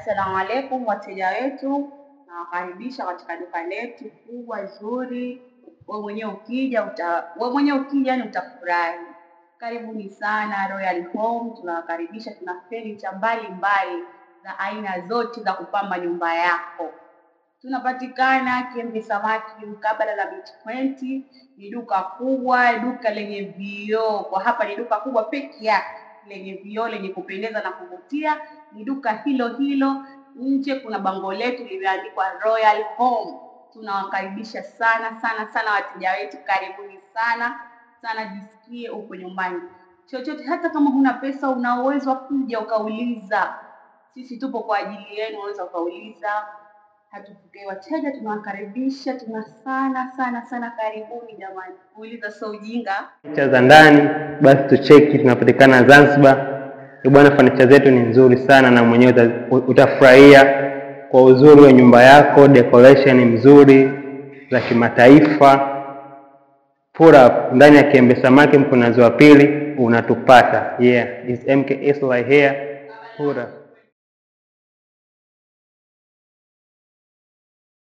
Assalamu alaikum wateja wetu, nawakaribisha katika duka letu kubwa zuri. Wewe mwenyewe ukija yani utafurahi. Karibuni sana Royal Home, tunawakaribisha. Tuna furniture mbalimbali za aina zote za kupamba nyumba yako. Tunapatikana Kiembe Samaki mkabala na Beach Point. Ni duka kubwa, duka lenye vioo. Kwa hapa ni duka kubwa peke yake lenye vioo, lenye kupendeza na kuvutia. Ni duka hilo nje kuna bango letu limeandikwa Royal Home. Tunawakaribisha sana wateja wetu, karibuni sana, jisikie uko nyumbani. Chochote, hata kama huna pesa, una uwezo wa kuja ukauliza. Sisi tupo kwa ajili yenu, unaweza ukauliza. Hatufukai wateja, tunawakaribisha, sana karibuni jamani. Kuuliza sio ujinga. Furniture za ndani basi tucheki, tunapatikana Zanzibar. Bwana, furniture zetu ni nzuri sana na mwenyewe utafurahia kwa uzuri wa nyumba yako, decoration mzuri za kimataifa. Pura ndani ya Kiembe Samaki Mkunazi wa Pili unatupata. Yeah, is MKS right here. Pura.